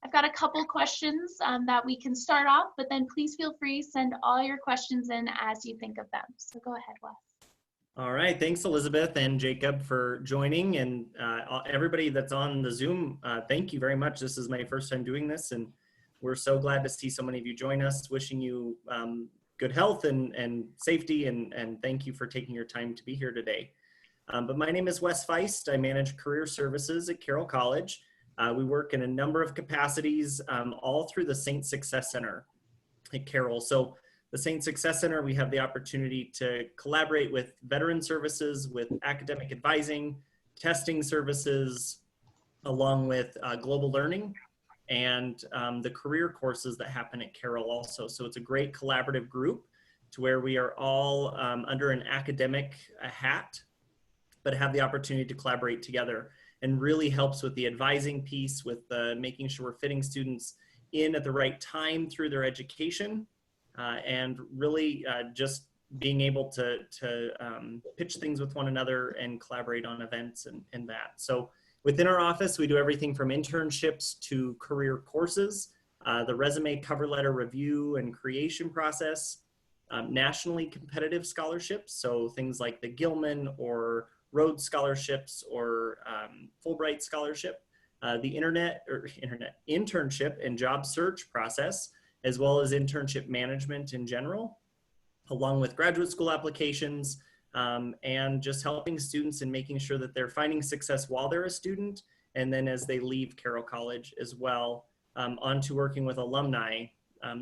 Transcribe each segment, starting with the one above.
I've got a couple questions that we can start off, but then please feel free to send all your questions in as you think of them. So go ahead, Wes. All right, thanks Elizabeth and Jacob for joining, and everybody that's on the Zoom, thank you very much. This is my first time doing this, and we're so glad to see so many of you join us. Wishing you good health and safety, and thank you for taking your time to be here today. But my name is Wes Feist. I manage career services at Carroll College. We work in a number of capacities, all through the Saint Success Center at Carroll. So the Saint Success Center, we have the opportunity to collaborate with veteran services, with academic advising, testing services, along with global learning and the career courses that happen at Carroll also. So it's a great collaborative group to where we are all under an academic hat, but have the opportunity to collaborate together, and really helps with the advising piece, with making sure we're fitting students in at the right time through their education, and really just being able to pitch things with one another and collaborate on events and that. So within our office, we do everything from internships to career courses, the resume cover letter review and creation process, nationally competitive scholarships, so things like the Gilman or Rhodes scholarships or Fulbright scholarship, the internship and job search process, as well as internship management in general, along with graduate school applications, and just helping students and making sure that they're finding success while they're a student, and then as they leave Carroll College as well, on to working with alumni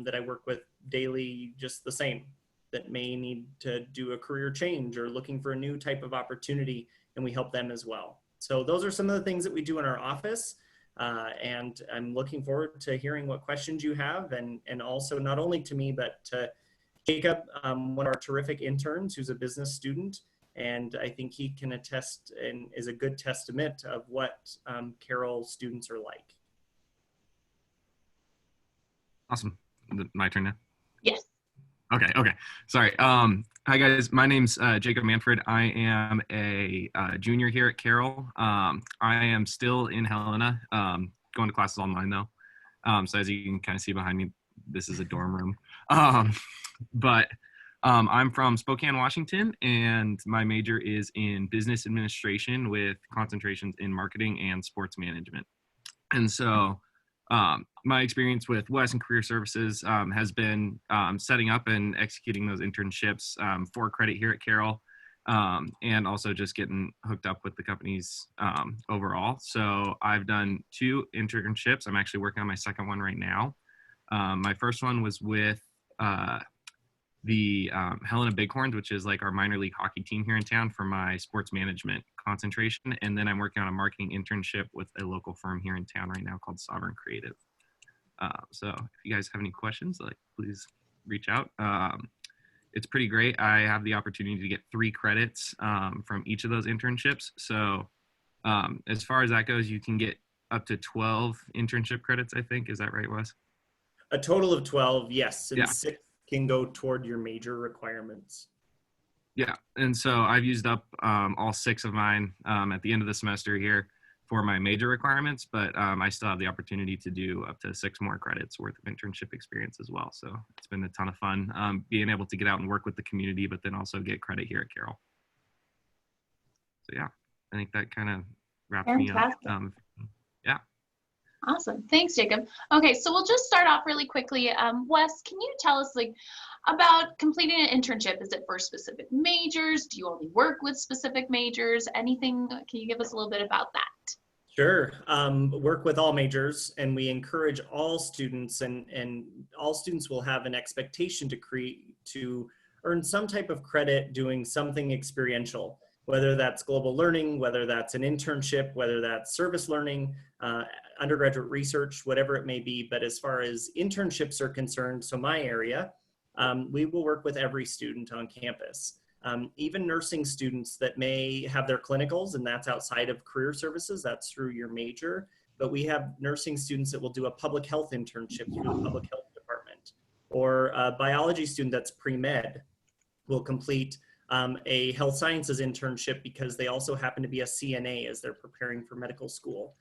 that I work with daily, just the same, that may need to do a career change or looking for a new type of opportunity, and we help them as well. So those are some of the things that we do in our office, and I'm looking forward to hearing what questions you have, and also not only to me, but to Jacob, one of our terrific interns who's a business student, and I think he can attest and is a good testament of what Carroll students are like. Awesome. My turn now? Yes. Okay. Sorry. Hi guys, my name's Jacob Manfred. I am a junior here at Carroll. I am still in Helena, going to classes online though. So as you can kind of see behind me, this is a dorm room. But I'm from Spokane, Washington, and my major is in business administration with concentrations in marketing and sports management. And so my experience with Wes and Career Services has been setting up and executing those internships for credit here at Carroll, and also just getting hooked up with the companies overall. So I've done 2 internships. I'm actually working on my second one right now. My first one was with the Helena Bighorns, which is like our minor league hockey team here in town, for my sports management concentration. And then I'm working on a marketing internship with a local firm here in town right now called Sovereign Creative. So if you guys have any questions, please reach out. It's pretty great. I have the opportunity to get 3 credits from each of those internships. So as far as that goes, you can get up to 12 internship credits, I think. Is that right, Wes? A total of 12, yes, and yeah. 6 can go toward your major requirements. Yeah, and so I've used up all 6 of mine at the end of the semester here for my major requirements, but I still have the opportunity to do up to 6 more credits worth of internship experience as well. So it's been a ton of fun being able to get out and work with the community, but then also get credit here at Carroll. So yeah, I think that kind of wraps me up. Yeah. Awesome. Thanks, Jacob. Okay, so we'll just start off really quickly. Wes, can you tell us about completing an internship? Is it for specific majors? Do you only work with specific majors? Anything? Can you give us a little bit about that? Sure. Work with all majors, and we encourage all students, and all students will have an expectation to earn some type of credit doing something experiential, whether that's global learning, whether that's an internship, whether that's service learning, undergraduate research, whatever it may be. But as far as internships are concerned, so my area, we will work with every student on campus. Even nursing students that may have their clinicals, and that's outside of career services, that's through your major. But we have nursing students that will do a public health internship through the public health department, or a biology student that's pre-med will complete a health sciences internship because they also happen to be a CNA as they're preparing for medical school.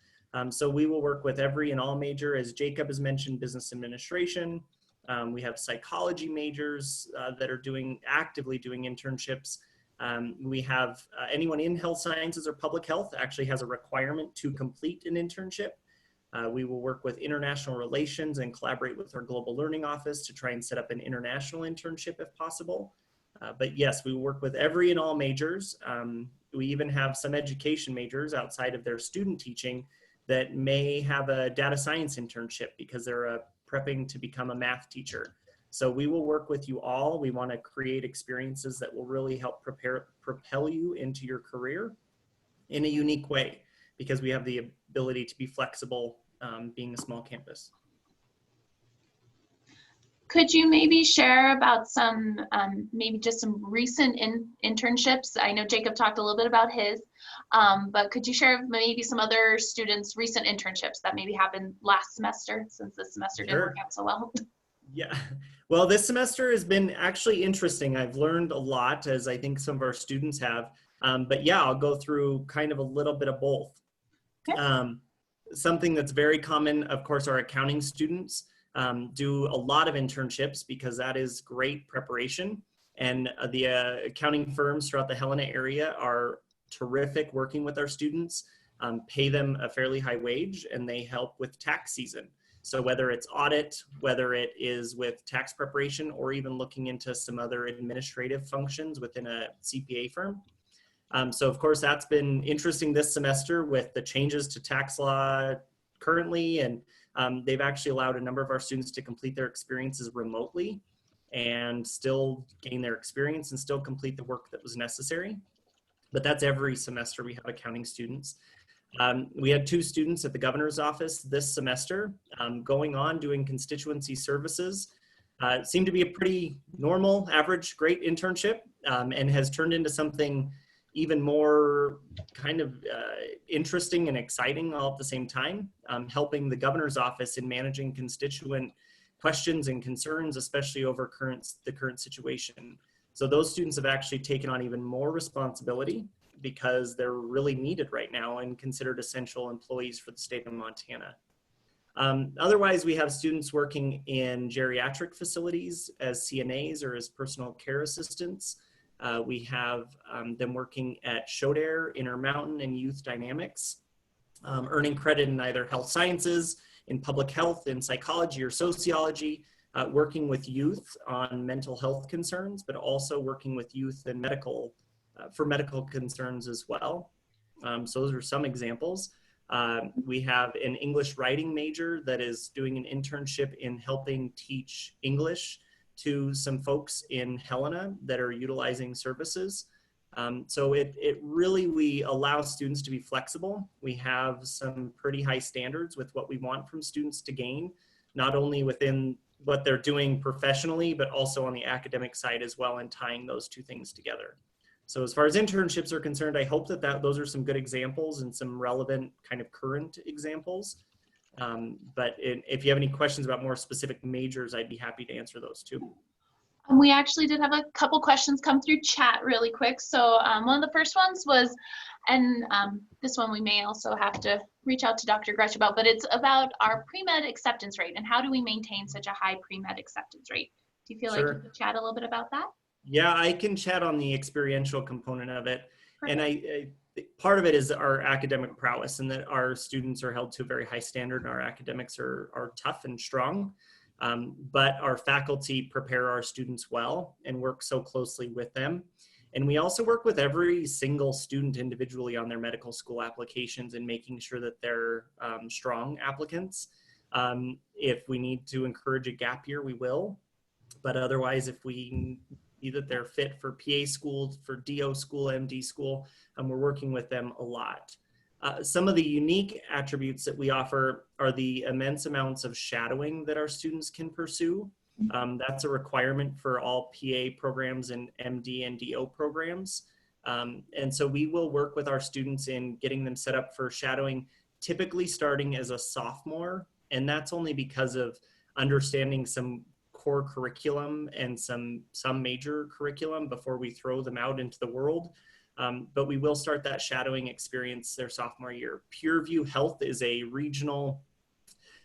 So we will work with every and all major, as Jacob has mentioned, business administration. We have psychology majors that are actively doing internships. We have anyone in health sciences or public health actually has a requirement to complete an internship. We will work with international relations and collaborate with our global learning office to try and set up an international internship if possible. But yes, we work with every and all majors. We even have some education majors outside of their student teaching that may have a data science internship because they're prepping to become a math teacher. So we will work with you all. We want to create experiences that will really help propel you into your career in a unique way, because we have the ability to be flexible being a small campus. Could you maybe share about some, maybe just some recent internships? I know Jacob talked a little bit about his, but could you share maybe some other students' recent internships that maybe happened last semester, since this semester didn't work out so well? Yeah, well, this semester has been actually interesting. I've learned a lot, as I think some of our students have, but yeah, I'll go through kind of a little bit of both. Okay. Something that's very common, of course, our accounting students do a lot of internships because that is great preparation. And the accounting firms throughout the Helena area are terrific working with our students, pay them a fairly high wage, and they help with tax season. So whether it's audit, whether it is with tax preparation, or even looking into some other administrative functions within a CPA firm. So of course, that's been interesting this semester with the changes to tax law currently, and they've actually allowed a number of our students to complete their experiences remotely and still gain their experience and still complete the work that was necessary. But that's every semester we have accounting students. We had 2 students at the governor's office this semester going on doing constituency services. It seemed to be a pretty normal, average, great internship, and has turned into something even more kind of interesting and exciting all at the same time, helping the governor's office in managing constituent questions and concerns, especially over the current situation. So those students have actually taken on even more responsibility because they're really needed right now and considered essential employees for the state of Montana. Otherwise, we have students working in geriatric facilities as CNAs or as personal care assistants. We have them working at Shodair, Intermountain, and Youth Dynamics, earning credit in either health sciences, in public health, in psychology or sociology, working with youth on mental health concerns, but also working with youth and for medical concerns as well. So those are some examples. We have an English writing major that is doing an internship in helping teach English to some folks in Helena that are utilizing services. So we allow students to be flexible. We have some pretty high standards with what we want from students to gain, not only within what they're doing professionally, but also on the academic side as well, and tying those 2 things together. So as far as internships are concerned, I hope that those are some good examples and some relevant kind of current examples. But if you have any questions about more specific majors, I'd be happy to answer those too. We actually did have a couple questions come through chat really quick. So one of the first ones was, and this one we may also have to reach out to Dr. Gretsch about, but it's about our pre-med acceptance rate and how do we maintain such a high pre-med acceptance rate? Do you feel like you could chat a little bit about that? Yeah, I can chat on the experiential component of it. Perfect. And part of it is our academic prowess, and that our students are held to a very high standard, and our academics are tough and strong. But our faculty prepare our students well and work so closely with them. And we also work with every single student individually on their medical school applications and making sure that they're strong applicants. If we need to encourage a gap year, we will. But otherwise, if we see that they're fit for PA school, for DO school, MD school, we're working with them a lot. Some of the unique attributes that we offer are the immense amounts of shadowing that our students can pursue. That's a requirement for all PA programs and MD and DO programs. And so we will work with our students in getting them set up for shadowing, typically starting as a sophomore. And that's only because of understanding some core curriculum and some major curriculum before we throw them out into the world. But we will start that shadowing experience their sophomore year. PureView Health is a regional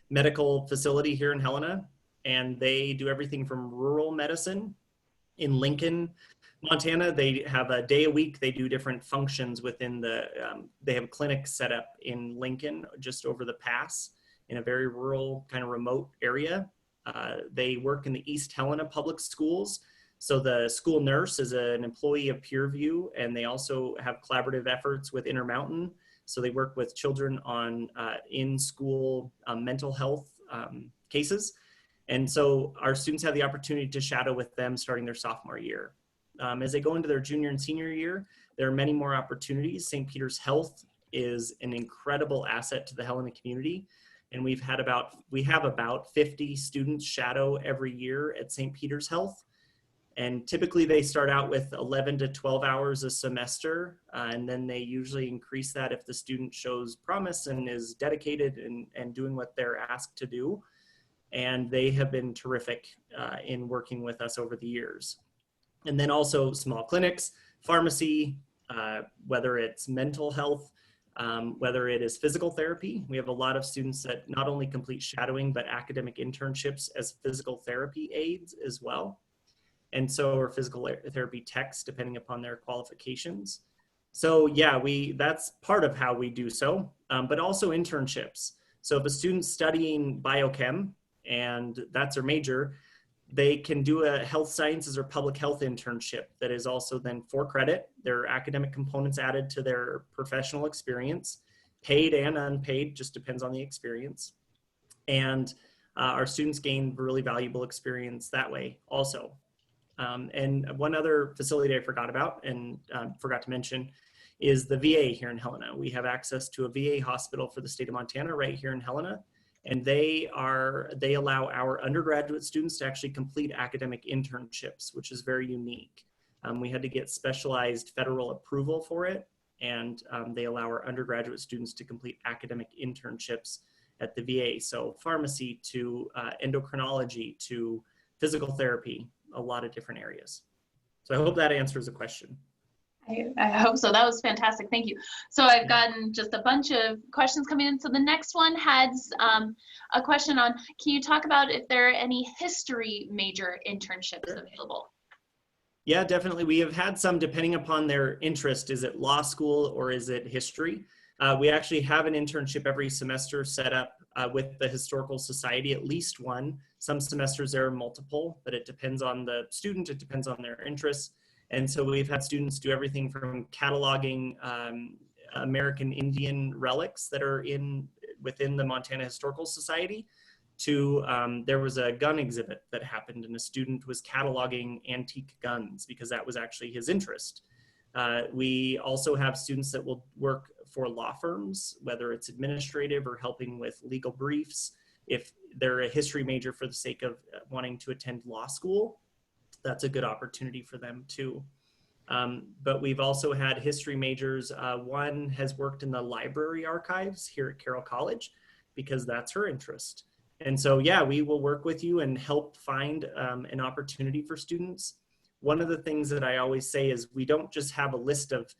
medical facility here in Helena, and they do everything from rural medicine. In Lincoln, Montana, they have a day a week. They do different functions within they have a clinic set up in Lincoln, just over the pass, in a very rural, kind of remote area. They work in the East Helena public schools. So the school nurse is an employee of PureView, and they also have collaborative efforts with Intermountain. So they work with children on in-school mental health cases. And so our students have the opportunity to shadow with them starting their sophomore year. As they go into their junior and senior year, there are many more opportunities. St. Peter's Health is an incredible asset to the Helena community. And we have about 50 students shadow every year at St. Peter's Health. And typically they start out with 11 to 12 hours a semester, and then they usually increase that if the student shows promise and is dedicated and doing what they're asked to do. And they have been terrific in working with us over the years. And then also small clinics, pharmacy, whether it's mental health, whether it is physical therapy. We have a lot of students that not only complete shadowing, but academic internships as physical therapy aides as well. And so, or physical therapy techs, depending upon their qualifications. So yeah, that's part of how we do so, but also internships. So if a student's studying biochem and that's their major, they can do a health sciences or public health internship that is also then for credit. There are academic components added to their professional experience, paid and unpaid, just depends on the experience. And our students gain really valuable experience that way also. And one other facility I forgot about and forgot to mention is the VA here in Helena. We have access to a VA hospital for the state of Montana right here in Helena. And they allow our undergraduate students to actually complete academic internships, which is very unique. We had to get specialized federal approval for it. And they allow our undergraduate students to complete academic internships at the VA. So pharmacy to endocrinology to physical therapy, a lot of different areas. So I hope that answers the question. I hope so. That was fantastic. Thank you. So I've gotten just a bunch of questions coming in. So the next one has a question on, can you talk about if there are any history major internships available? Yeah, definitely. We have had some depending upon their interest. Is it law school or is it history? We actually have an internship every semester set up with the Historical Society, at least one. Some semesters there are multiple, but it depends on the student, it depends on their interests. And so we've had students do everything from cataloging American Indian relics that are within the Montana Historical Society to, there was a gun exhibit that happened and a student was cataloging antique guns because that was actually his interest. We also have students that will work for law firms, whether it's administrative or helping with legal briefs. If they're a history major for the sake of wanting to attend law school, that's a good opportunity for them too. But we've also had history majors. One has worked in the library archives here at Carroll College because that's her interest. And so, yeah, we will work with you and help find an opportunity for students. One of the things that I always say is we don't just have a list of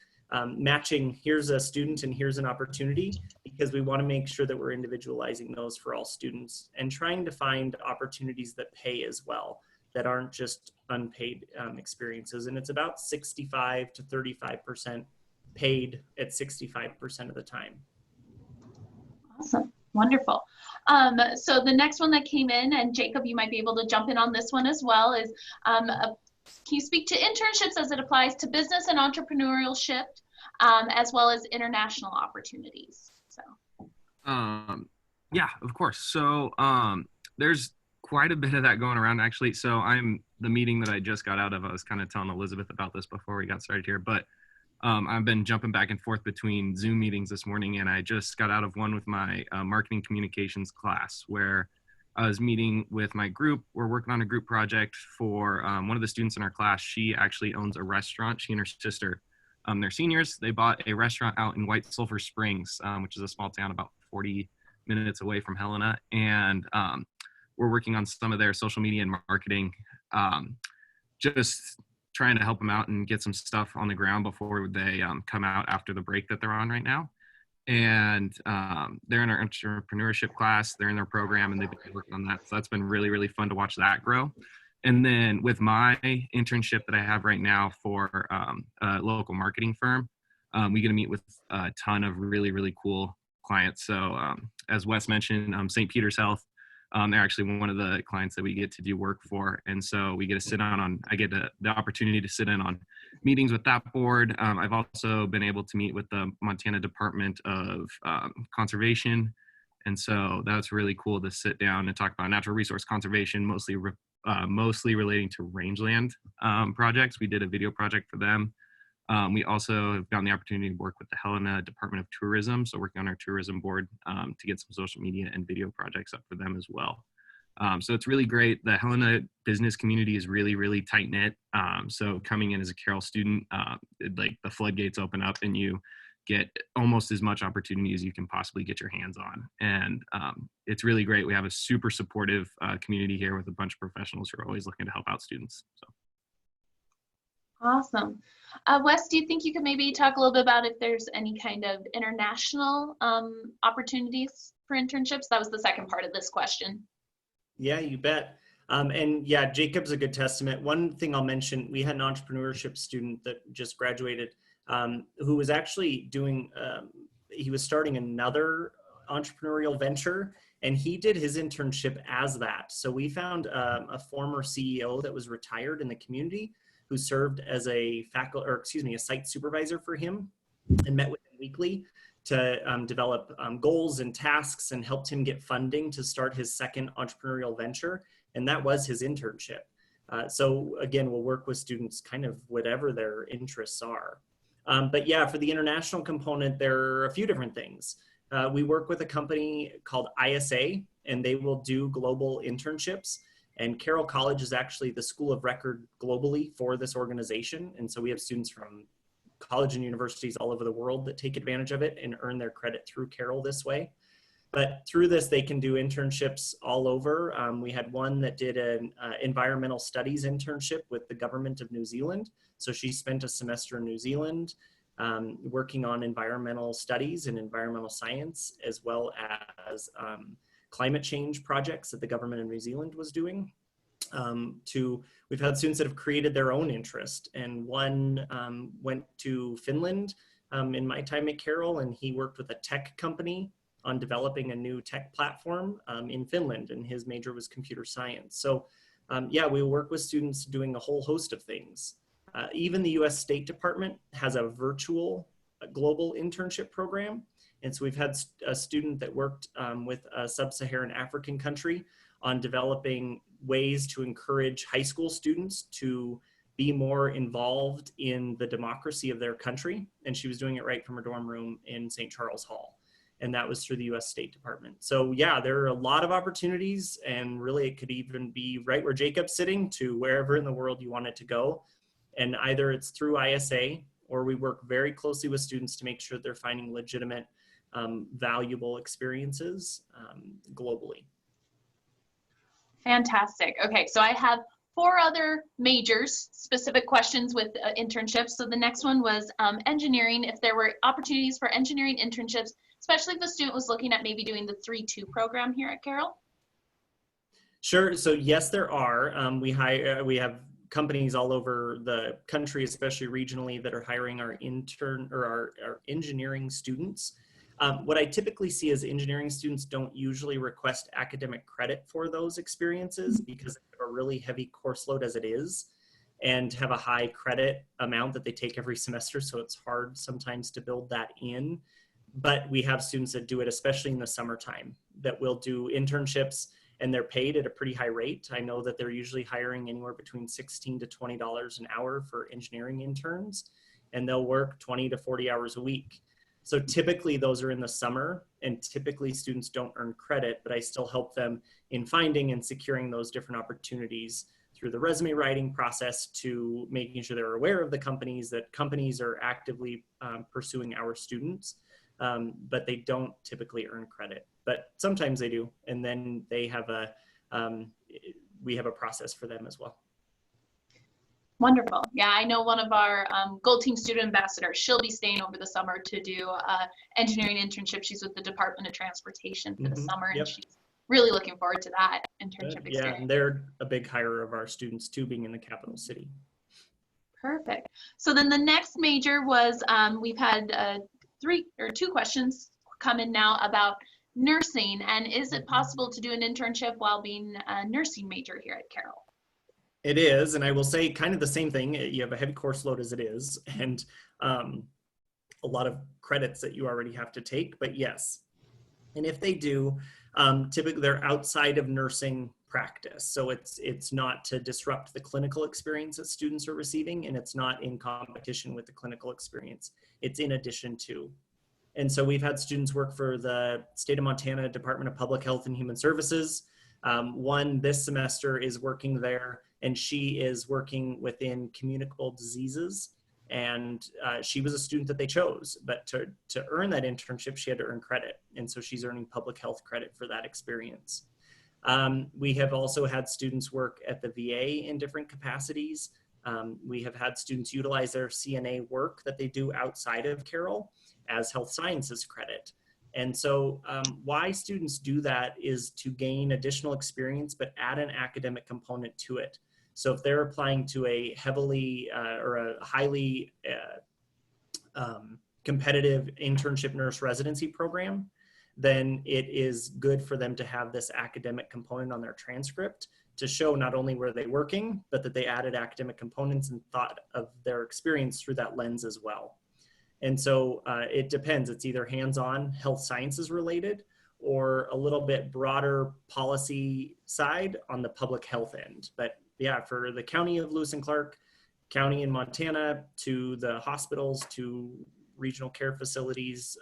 matching, here's a student and here's an opportunity, because we want to make sure that we're individualizing those for all students and trying to find opportunities that pay as well, that aren't just unpaid experiences. And it's about 65 to 35% paid at 65% of the time. Awesome, wonderful. So the next one that came in, and Jacob, you might be able to jump in on this one as well, is can you speak to internships as it applies to business and entrepreneurship, as well as international opportunities? So. Yeah, of course. So there's quite a bit of that going around actually. So the meeting that I just got out of, I was kind of telling Elizabeth about this before we got started here, but I've been jumping back and forth between Zoom meetings this morning, and I just got out of one with my marketing communications class where I was meeting with my group. We're working on a group project for one of the students in our class. She actually owns a restaurant. She and her sister, they're seniors. They bought a restaurant out in White Sulphur Springs, which is a small town about 40 minutes away from Helena. And we're working on some of their social media and marketing, just trying to help them out and get some stuff on the ground before they come out after the break that they're on right now. And they're in our entrepreneurship class, they're in their program, and they've been working on that. So that's been really, really fun to watch that grow. And then with my internship that I have right now for a local marketing firm, we get to meet with a ton of really, really cool clients. So as Wes mentioned, St. Peter's Health, they're actually one of the clients that we get to do work for. And so we get to sit on I get the opportunity to sit in on meetings with that board. I've also been able to meet with the Montana Department of Conservation. And so that's really cool to sit down and talk about natural resource conservation, mostly relating to rangeland projects. We did a video project for them. We also have gotten the opportunity to work with the Helena Department of Tourism, so working on our tourism board to get some social media and video projects up for them as well. So it's really great. The Helena business community is really, really tight knit. So coming in as a Carroll student, like the floodgates open up and you get almost as much opportunity as you can possibly get your hands on. And it's really great. We have a super supportive community here with a bunch of professionals who are always looking to help out students. So. Awesome. Wes, do you think you could maybe talk a little bit about if there's any kind of international opportunities for internships? That was the second part of this question. Yeah, you bet. And yeah, Jacob's a good testament. One thing I'll mention, we had an entrepreneurship student that just graduated who was actually doing, he was starting another entrepreneurial venture, and he did his internship as that. So we found a former CEO that was retired in the community who served as a a site supervisor for him and met with him weekly to develop goals and tasks, and helped him get funding to start his second entrepreneurial venture. And that was his internship. So again, we'll work with students kind of whatever their interests are. But yeah, for the international component, there are a few different things. We work with a company called ISA, and they will do global internships. And Carroll College is actually the school of record globally for this organization. And so we have students from college and universities all over the world that take advantage of it and earn their credit through Carroll this way. But through this, they can do internships all over. We had one that did an environmental studies internship with the government of New Zealand. So she spent a semester in New Zealand working on environmental studies and environmental science, as well as climate change projects that the government of New Zealand was doing. We've had students that have created their own interest, and one went to Finland in my time at Carroll, and he worked with a tech company on developing a new tech platform in Finland, and his major was computer science. So yeah, we work with students doing a whole host of things. Even the US State Department has a virtual global internship program. And so we've had a student that worked with a sub-Saharan African country on developing ways to encourage high school students to be more involved in the democracy of their country. And she was doing it right from her dorm room in St. Charles Hall. And that was through the US State Department. So yeah, there are a lot of opportunities, and really it could even be right where Jacob's sitting to wherever in the world you want it to go. And either it's through ISA, or we work very closely with students to make sure they're finding legitimate, valuable experiences globally. Fantastic. Okay, so I have 4 other majors, specific questions with internships. So the next one was engineering, if there were opportunities for engineering internships, especially if the student was looking at maybe doing the 3-2 program here at Carroll. Sure, so yes, there are. We have companies all over the country, especially regionally, that are hiring our our engineering students. What I typically see is engineering students don't usually request academic credit for those experiences because they have a really heavy course load as it is, and have a high credit amount that they take every semester. So it's hard sometimes to build that in. But we have students that do it, especially in the summertime, that will do internships, and they're paid at a pretty high rate. I know that they're usually hiring anywhere between $16 to $20 an hour for engineering interns, and they'll work 20 to 40 hours a week. So typically those are in the summer, and typically students don't earn credit, but I still help them in finding and securing those different opportunities through the resume writing process, to making sure they're aware of the companies, that companies are actively pursuing our students, but they don't typically earn credit, but sometimes they do. And then they have we have a process for them as well. Wonderful. Yeah, I know one of our Gold Team student ambassadors. She'll be staying over the summer to do engineering internship. She's with the Department of Transportation for the summer, and Yep. she's really looking forward to that internship Good. experience. Yeah, and they're a big hirer of our students too, being in the capital city. Perfect. So then the next major was, we've had two questions come in now about nursing, and is it possible to do an internship while being a nursing major here at Carroll? It is, and I will say kind of the same thing. You have a heavy course load as it is, and a lot of credits that you already have to take, but yes. And if they do, typically they're outside of nursing practice. So it's not to disrupt the clinical experience that students are receiving, and it's not in competition with the clinical experience. It's in addition to. And so we've had students work for the state of Montana Department of Public Health and Human Services. One this semester is working there, and she is working within communicable diseases. And she was a student that they chose, but to earn that internship, she had to earn credit. And so she's earning public health credit for that experience. We have also had students work at the VA in different capacities. We have had students utilize their CNA work that they do outside of Carroll as health sciences credit. And so why students do that is to gain additional experience, but add an academic component to it. So if they're applying to a heavily or a highly competitive internship nurse residency program, then it is good for them to have this academic component on their transcript to show not only were they working, but that they added academic components and thought of their experience through that lens as well. And so it depends. It's either hands-on health sciences related or a little bit broader policy side on the public health end. But yeah, for the county of Lewis and Clark, county in Montana, to the hospitals, to regional care facilities,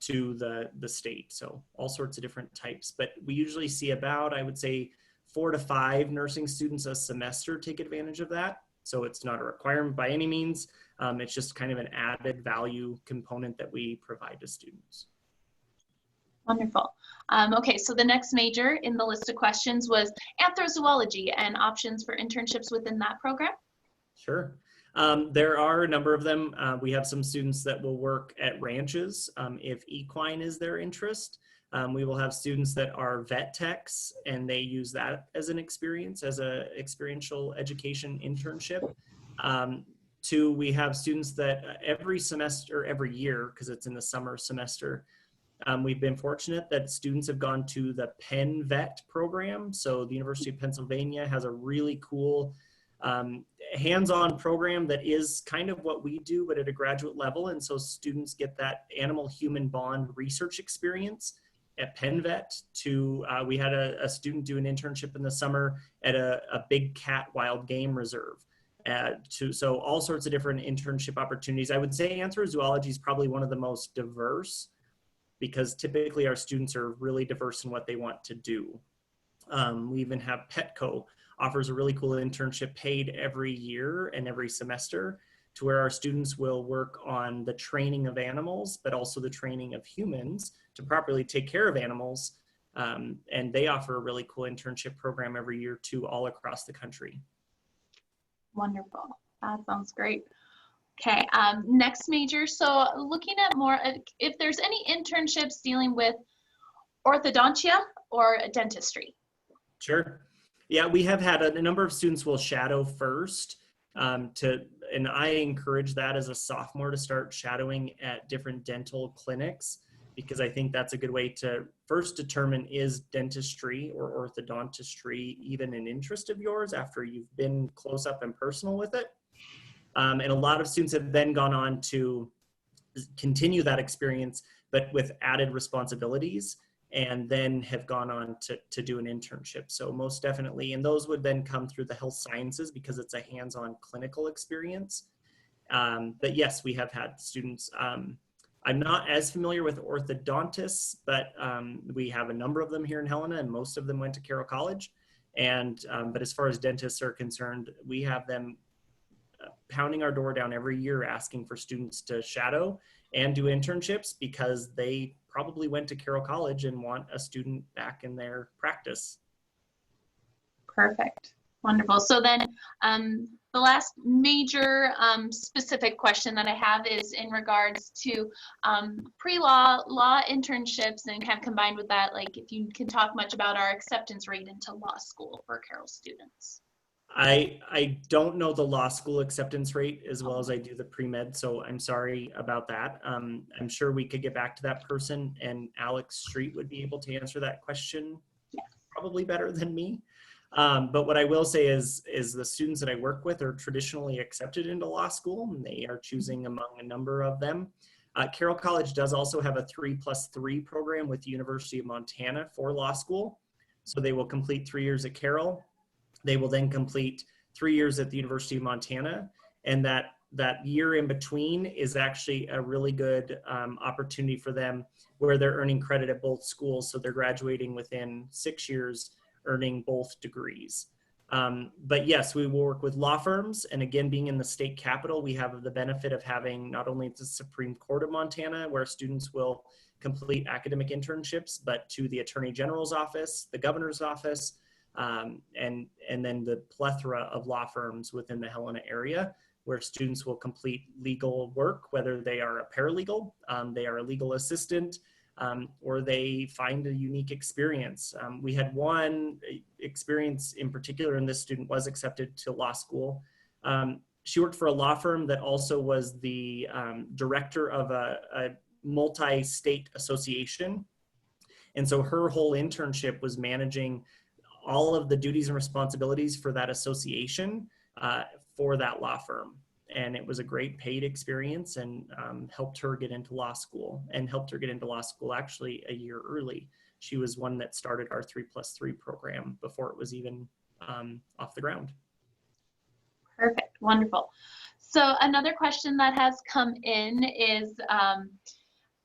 to the state. So all sorts of different types. But we usually see about, I would say, 4 to 5 nursing students a semester take advantage of that. So it's not a requirement by any means. It's just kind of an added value component that we provide to students. Wonderful. Okay, so the next major in the list of questions was Anthrozoology and options for internships within that program. Sure. There are a number of them. We have some students that will work at ranches if equine is their interest. We will have students that are vet techs and they use that as an experience, as an experiential education internship. We have students that every semester, every year, because it's in the summer semester, we've been fortunate that students have gone to the Penn Vet program. So the University of Pennsylvania has a really cool hands-on program that is kind of what we do, but at a graduate level. And so students get that animal-human bond research experience at Penn Vet. We had a student do an internship in the summer at a big cat wild game reserve. So all sorts of different internship opportunities. I would say Anthrozoology is probably one of the most diverse, because typically our students are really diverse in what they want to do. We even have Petco offers a really cool internship paid every year and every semester, to where our students will work on the training of animals, but also the training of humans to properly take care of animals. And they offer a really cool internship program every year too, all across the country. Wonderful. That sounds great. Okay, next major. So looking at more, if there's any internships dealing with orthodontia or dentistry. Sure. Yeah, we have had a number of students will shadow first, and I encourage that as a sophomore to start shadowing at different dental clinics, because I think that's a good way to first determine, is dentistry or orthodontistry even an interest of yours after you've been close up and personal with it. And a lot of students have then gone on to continue that experience, but with added responsibilities, and then have gone on to do an internship. So most definitely, and those would then come through the health sciences because it's a hands-on clinical experience. But yes, we have had students. I'm not as familiar with orthodontists, but we have a number of them here in Helena, and most of them went to Carroll College. And but as far as dentists are concerned, we have them pounding our door down every year asking for students to shadow and do internships, because they probably went to Carroll College and want a student back in their practice. Perfect. Wonderful. So then the last major specific question that I have is in regards to pre-law, law internships, and kind of combined with that, like if you can talk much about our acceptance rate into law school for Carroll students. I don't know the law school acceptance rate as well as I do the pre-med, so I'm sorry about that. I'm sure we could get back to that person, and Alex Street would be able to answer that question probably better than me. But what I will say is the students that I work with are traditionally accepted into law school, and they are choosing among a number of them. Carroll College does also have a 3+3 program with the University of Montana for law school. So they will complete 3 years at Carroll. They will then complete 3 years at the University of Montana. And that year in between is actually a really good opportunity for them where they're earning credit at both schools. So they're graduating within 6 years, earning both degrees. But yes, we will work with law firms. And again, being in the state capital, we have the benefit of having not only the Supreme Court of Montana, where students will complete academic internships, but to the Attorney General's office, the governor's office, and then the plethora of law firms within the Helena area, where students will complete legal work, whether they are a paralegal, they are a legal assistant, or they find a unique experience. We had one experience in particular, and this student was accepted to law school. She worked for a law firm that also was the director of a multi-state association. And so her whole internship was managing all of the duties and responsibilities for that association for that law firm. And it was a great paid experience, and helped her get into law school, and helped her get into law school actually a year early. She was one that started our 3+3 program before it was even off the ground. Perfect, wonderful. So another question that has come in is,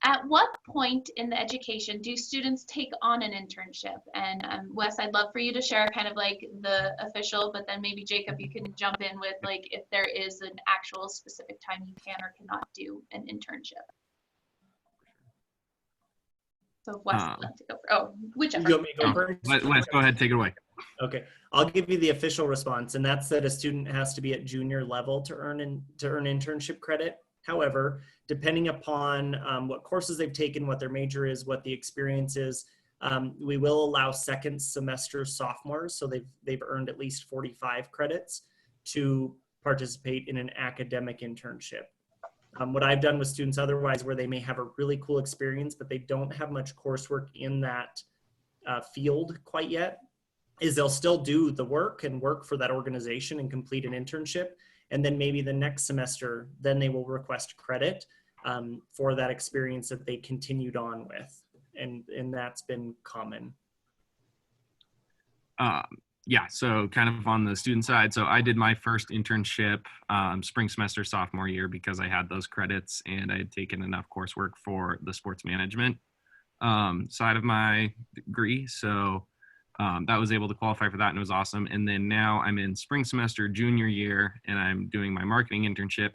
at what point in the education do students take on an internship? And Wes, I'd love for you to share kind of like the official, but then maybe Jacob, you can jump in with like if there is an actual specific time you can or cannot do an internship. So Wes, let's go for, oh, whichever. You want me to go first? Let's go ahead, take it away. Okay, I'll give you the official response, and that's that a student has to be at junior level to earn internship credit. However, depending upon what courses they've taken, what their major is, what the experience is, we will allow second semester sophomores, so they've earned at least 45 credits to participate in an academic internship. What I've done with students otherwise, where they may have a really cool experience, but they don't have much coursework in that field quite yet, is they'll still do the work and work for that organization and complete an internship. And then maybe the next semester, then they will request credit for that experience that they continued on with. And that's been common. Yeah, so kind of on the student side. So I did my first internship spring semester sophomore year because I had those credits and I had taken enough coursework for the sports management side of my degree. So that was able to qualify for that, and it was awesome. And then now I'm in spring semester junior year and I'm doing my marketing internship.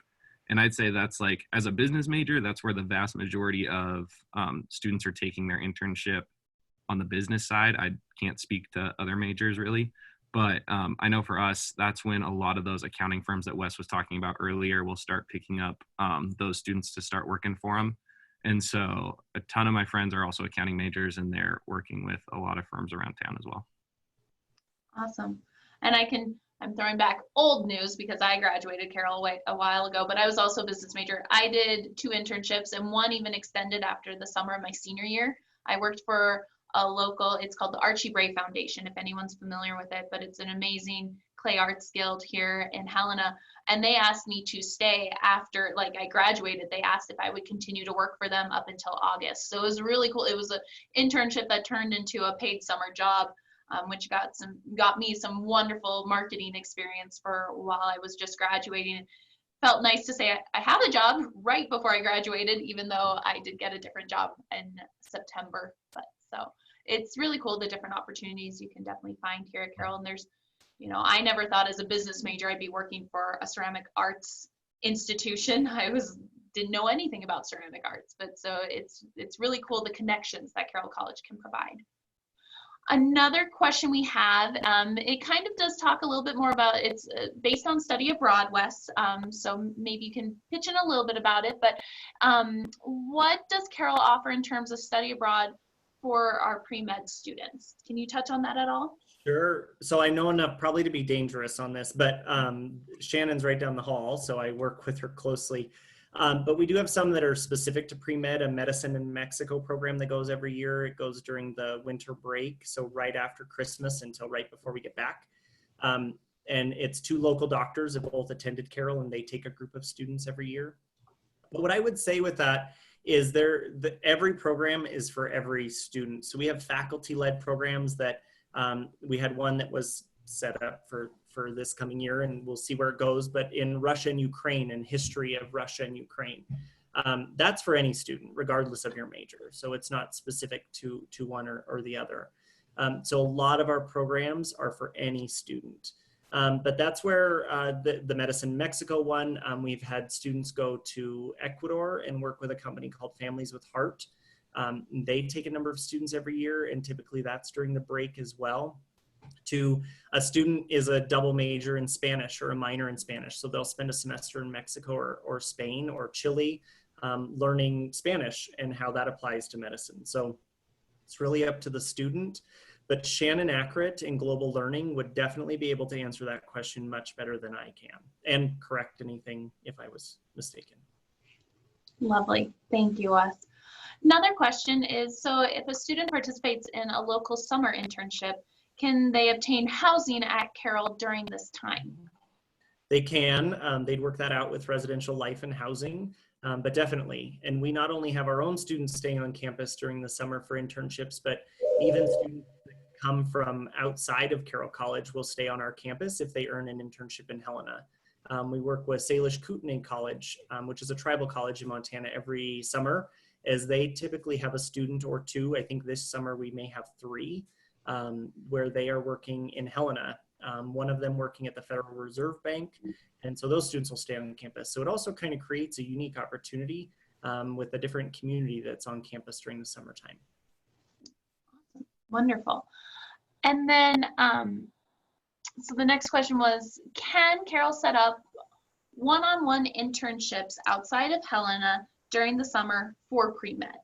And I'd say that's like, as a business major, that's where the vast majority of students are taking their internship on the business side. I can't speak to other majors really, but I know for us, that's when a lot of those accounting firms that Wes was talking about earlier will start picking up those students to start working for them. And so a ton of my friends are also accounting majors, and they're working with a lot of firms around town as well. Awesome. And I'm throwing back old news because I graduated Carroll a while ago, but I was also a business major. I did 2 internships, and one even extended after the summer of my senior year. I worked for a local, it's called the Archie Bray Foundation, if anyone's familiar with it, but it's an amazing clay arts guild here in Helena. And they asked me to stay after, like, I graduated. They asked if I would continue to work for them up until August. So it was really cool. It was an internship that turned into a paid summer job, which got me some wonderful marketing experience for while I was just graduating. Felt nice to say I have a job right before I graduated, even though I did get a different job in September. But so it's really cool, the different opportunities you can definitely find here at Carroll. And there's, you know, I never thought as a business major I'd be working for a ceramic arts institution. Didn't know anything about ceramic arts, but so it's really cool, the connections that Carroll College can provide. Another question we have, it kind of does talk a little bit more about, it's based on study abroad, Wes, so maybe you can pitch in a little bit about it, but what does Carroll offer in terms of study abroad for our pre-med students? Can you touch on that at all? Sure. So I know enough probably to be dangerous on this, but Shannon's right down the hall, so I work with her closely. But we do have some that are specific to pre-med, a medicine in Mexico program that goes every year. It goes during the winter break, so right after Christmas until right before we get back. And it's 2 local doctors that both attended Carroll, and they take a group of students every year. But what I would say with that is every program is for every student. So we have faculty-led programs that we had one that was set up for this coming year, and we'll see where it goes, but in Russia and Ukraine and history of Russia and Ukraine. That's for any student, regardless of your major. So it's not specific to one or the other. So a lot of our programs are for any student. But that's where the Medicine Mexico one, we've had students go to Ecuador and work with a company called Families with Heart. They take a number of students every year, and typically that's during the break as well. A student is a double major in Spanish or a minor in Spanish. So they'll spend a semester in Mexico or Spain or Chile learning Spanish and how that applies to medicine. So it's really up to the student. But Shannon Ackert in Global Learning would definitely be able to answer that question much better than I can and correct anything if I was mistaken. Lovely. Thank you, Wes. Another question is, so if a student participates in a local summer internship, can they obtain housing at Carroll during this time? They can. They'd work that out with residential life and housing, but definitely. And we not only have our own students staying on campus during the summer for internships, but even students that come from outside of Carroll College will stay on our campus if they earn an internship in Helena. We work with Salish Kootenai College, which is a tribal college in Montana, every summer, as they typically have a student or 2. I think this summer we may have 3. Where they are working in Helena, one of them working at the Federal Reserve Bank. And so those students will stay on campus. So it also kind of creates a unique opportunity with a different community that's on campus during the summertime. Awesome. Wonderful. And then, so the next question was, can Carroll set up one-on-one internships outside of Helena during the summer for pre-med?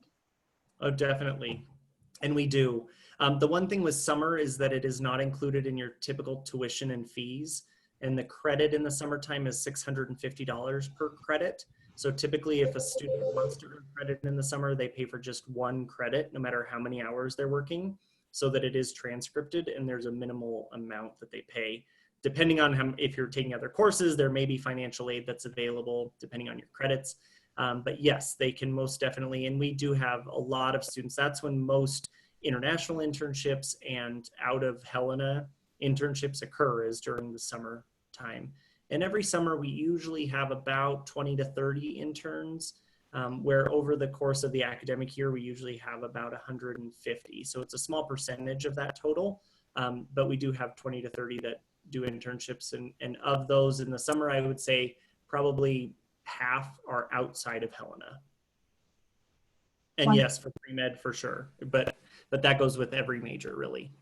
Oh, definitely. And we do. The one thing with summer is that it is not included in your typical tuition and fees. And the credit in the summertime is $650 per credit. So typically if a student wants to earn credit in the summer, they pay for just 1 credit, no matter how many hours they're working, so that it is transcripted and there's a minimal amount that they pay. Depending on if you're taking other courses, there may be financial aid that's available depending on your credits. But yes, they can most definitely, and we do have a lot of students. That's when most international internships and out of Helena internships occur, is during the summer time. And every summer we usually have about 20 to 30 interns, where over the course of the academic year we usually have about 150. So it's a small percentage of that total, but we do have 20 to 30 that do internships, and of those in the summer I would say probably half are outside of Helena. And Wonderful. Yes, for pre-med for sure, but that goes with every major really.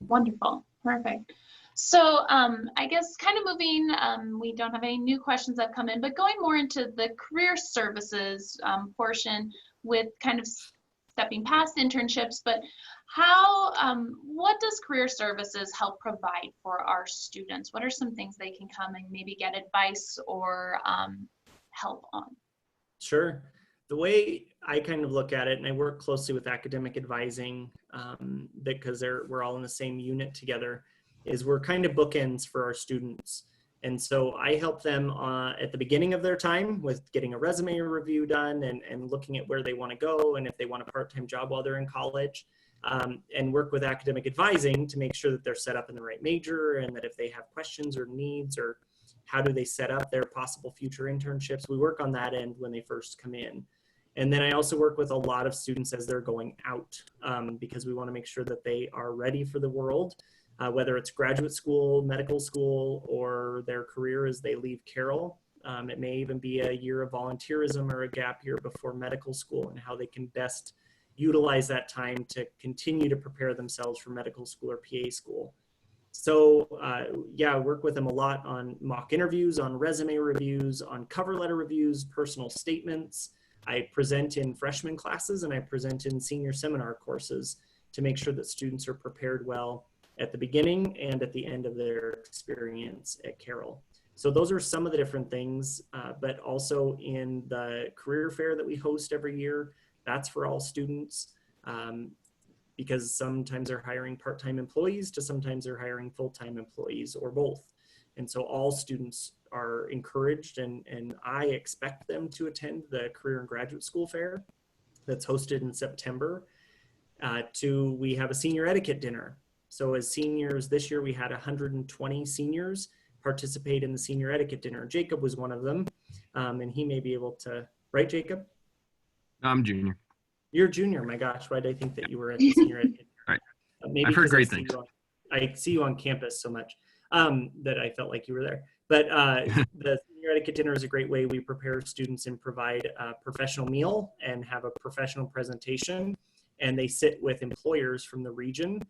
Wonderful. Perfect. So I guess kind of moving, we don't have any new questions that come in, but going more into the career services portion with kind of stepping past internships, but how, what does career services help provide for our students? What are some things they can come and maybe get advice or help on? Sure. The way I kind of look at it, and I work closely with academic advising because we're all in the same unit together, is we're kind of bookends for our students. And so I help them at the beginning of their time with getting a resume review done and looking at where they want to go and if they want a part-time job while they're in college, and work with academic advising to make sure that they're set up in the right major, and that if they have questions or needs or how do they set up their possible future internships, we work on that end when they first come in. And then I also work with a lot of students as they're going out, because we want to make sure that they are ready for the world, whether it's graduate school, medical school, or their career as they leave Carroll. It may even be a year of volunteerism or a gap year before medical school, and how they can best utilize that time to continue to prepare themselves for medical school or PA school. So yeah, I work with them a lot on mock interviews, on resume reviews, on cover letter reviews, personal statements. I present in freshman classes and I present in senior seminar courses to make sure that students are prepared well at the beginning and at the end of their experience at Carroll. So those are some of the different things, but also in the career fair that we host every year, that's for all students. Because sometimes they're hiring part-time employees to sometimes they're hiring full-time employees or both. And so all students are encouraged and I expect them to attend the Career and Graduate School Fair that's hosted in September. We have a senior etiquette dinner. So as seniors, this year we had 120 seniors participate in the senior etiquette dinner. Jacob was one of them, and he may be able to, right, Jacob? I'm junior. You're a junior, my gosh, why did I think that you were at the senior etiquette? Right. Maybe I've heard great things. I see you on campus so much that I felt like you were there. But the senior etiquette dinner is a great way we prepare students and provide a professional meal and have a professional presentation. And they sit with employers from the region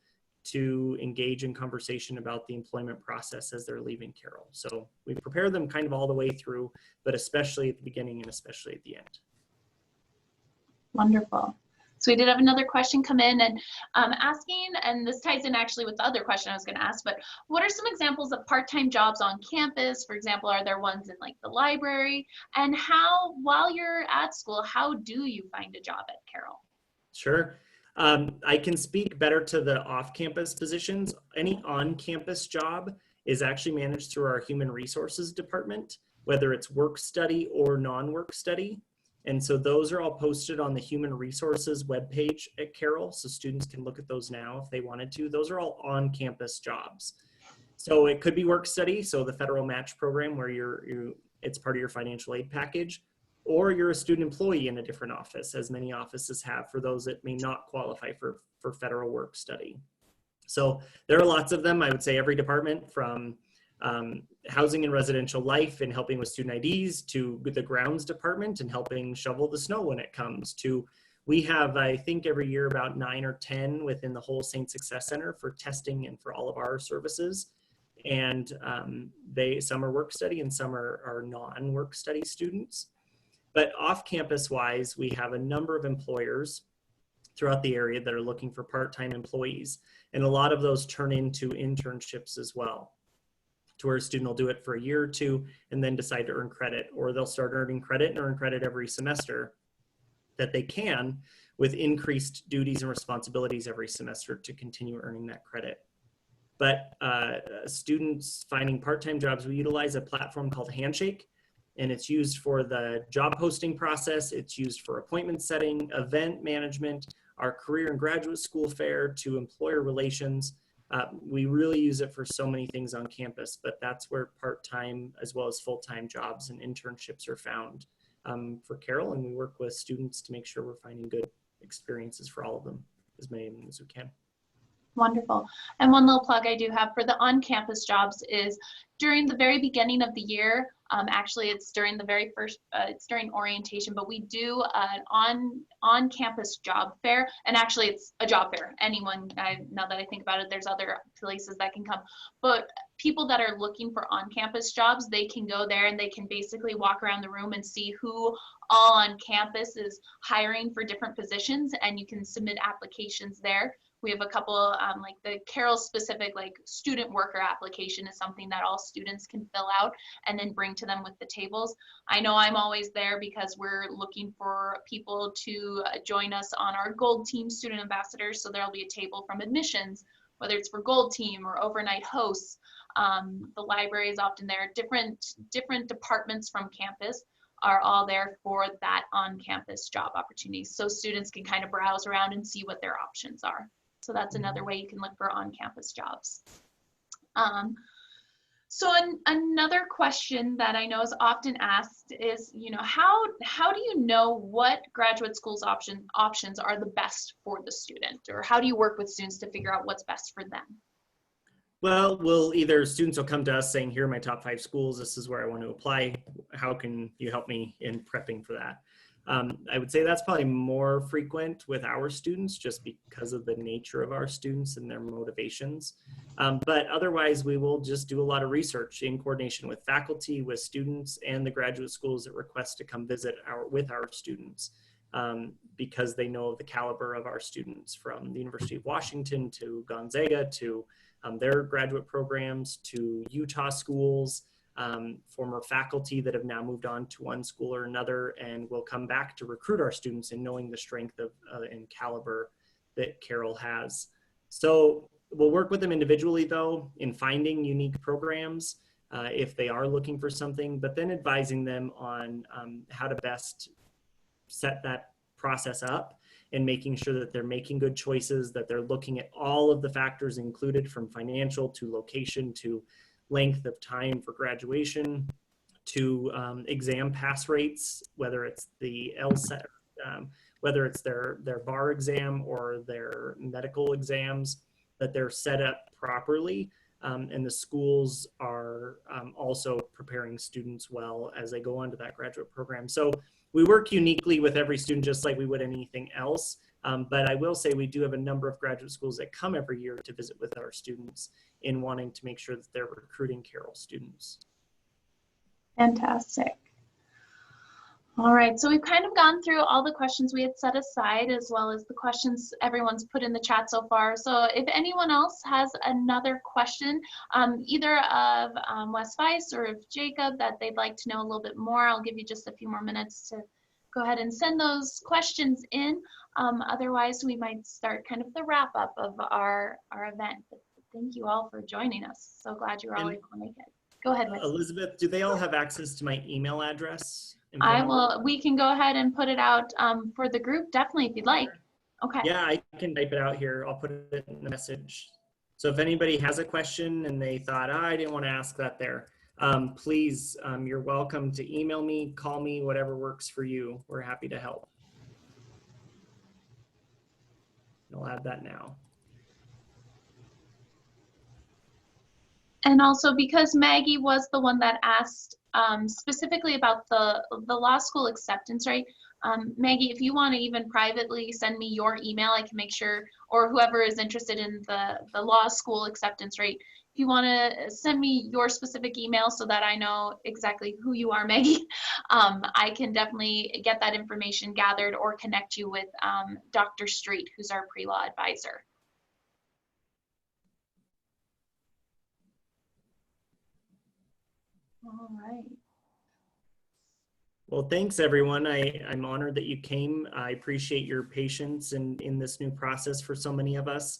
to engage in conversation about the employment process as they're leaving Carroll. So we prepare them kind of all the way through, but especially at the beginning and especially at the end. Wonderful. So we did have another question come in and asking, and this ties in actually with the other question I was going to ask, but what are some examples of part-time jobs on campus? For example, are there ones in like the library? And how, while you're at school, how do you find a job at Carroll? Sure. I can speak better to the off-campus positions. Any on-campus job is actually managed through our human resources department, whether it's work study or non-work study. And so those are all posted on the human resources webpage at Carroll. So students can look at those now if they wanted to. Those are all on-campus jobs. So it could be work study, so the federal match program where it's part of your financial aid package, or you're a student employee in a different office, as many offices have for those that may not qualify for federal work study. So there are lots of them. I would say every department from housing and residential life and helping with student IDs to the grounds department and helping shovel the snow when it comes to, we have, I think every year about 9 or 10 within the whole Saint Success Center for testing and for all of our services. And some are work study and some are non-work study students. But off-campus wise, we have a number of employers throughout the area that are looking for part-time employees. And a lot of those turn into internships as well, to where a student will do it for a year or two and then decide to earn credit, or they'll start earning credit and earn credit every semester that they can with increased duties and responsibilities every semester to continue earning that credit. But students finding part-time jobs, we utilize a platform called Handshake, and it's used for the job posting process. It's used for appointment setting, event management, our career and graduate school fair to employer relations. We really use it for so many things on campus, but that's where part-time as well as full-time jobs and internships are found for Carroll, and we work with students to make sure we're finding good experiences for all of them, as many of them as we can. Wonderful. And one little plug I do have for the on-campus jobs is during the very beginning of the year, actually it's during the very first, it's during orientation, but we do an on-campus job fair, and actually it's a job fair. Anyone, now that I think about it, there's other places that can come, but people that are looking for on-campus jobs, they can go there and they can basically walk around the room and see who all on campus is hiring for different positions, and you can submit applications there. We have a couple, like the Carroll specific, like student worker application is something that all students can fill out and then bring to them with the tables. I know I'm always there because we're looking for people to join us on our Gold Team student ambassadors. So there'll be a table from admissions, whether it's for Gold Team or overnight hosts. The library is often there. Different departments from campus are all there for that on-campus job opportunities. So students can kind of browse around and see what their options are. So that's another way you can look for on-campus jobs. So another question that I know is often asked is, you know, how do you know what graduate school's options are the best for the student, or how do you work with students to figure out what's best for them? Well, either students will come to us saying, here are my top 5 schools, this is where I want to apply, how can you help me in prepping for that? I would say that's probably more frequent with our students just because of the nature of our students and their motivations. But otherwise, we will just do a lot of research in coordination with faculty, with students, and the graduate schools that request to come visit with our students, because they know of the caliber of our students, from the University of Washington to Gonzaga to their graduate programs to Utah schools, former faculty that have now moved on to one school or another, and will come back to recruit our students in knowing the strength of and caliber that Carroll has. So we'll work with them individually though in finding unique programs if they are looking for something, but then advising them on how to best set that process up and making sure that they're making good choices, that they're looking at all of the factors included, from financial to location to length of time for graduation to exam pass rates, whether it's the LSAT, whether it's their bar exam or their medical exams, that they're set up properly. And the schools are also preparing students well as they go on to that graduate program. So we work uniquely with every student, just like we would anything else. But I will say we do have a number of graduate schools that come every year to visit with our students in wanting to make sure that they're recruiting Carroll students. Fantastic. All right, so we've kind of gone through all the questions we had set aside, as well as the questions everyone's put in the chat so far. So if anyone else has another question, either of Wes Feist or of Jacob, that they'd like to know a little bit more, I'll give you just a few more minutes to go ahead and send those questions in. Otherwise, we might start kind of the wrap up of our event. But thank you all for joining us. So glad you were all able to make it. Go ahead, Wes. Elizabeth, do they all have access to my email address? We can go ahead and put it out for the group, definitely, if you'd like. Okay. Yeah, I can type it out here. I'll put it in the message. So if anybody has a question and they thought, oh, I didn't want to ask that there, please, you're welcome to email me, call me, whatever works for you. We're happy to help. I'll add that now. And also, because Maggie was the one that asked specifically about the law school acceptance rate, Maggie, if you want to even privately send me your email, I can make sure, or whoever is interested in the law school acceptance rate, if you want to send me your specific email so that I know exactly who you are, Maggie, I can definitely get that information gathered or connect you with Dr. Street, who's our pre-law advisor. All right. Well, thanks everyone. I'm honored that you came. I appreciate your patience in this new process for so many of us.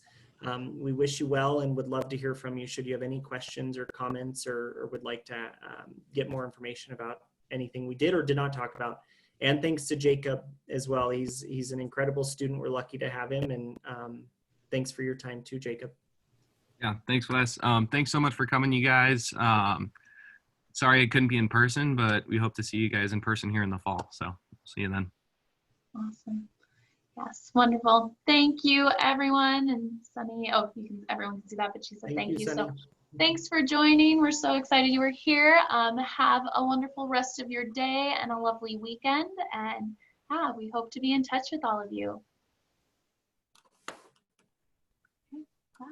We wish you well and would love to hear from you should you have any questions or comments or would like to get more information about anything we did or did not talk about. And thanks to Jacob as well. He's an incredible student. We're lucky to have him, and thanks for your time too, Jacob. Yeah, thanks, Wes. Thanks so much for coming, you guys. Sorry I couldn't be in person, but we hope to see you guys in person here in the fall. So see you then. Awesome. Yes, wonderful. Thank you, everyone. And Sunny, oh, everyone can see that, but she said thank you. So thanks for joining. We're so excited you were here. Have a wonderful rest of your day and a lovely weekend. And yeah, we hope to be in touch with all of you. Okay, bye.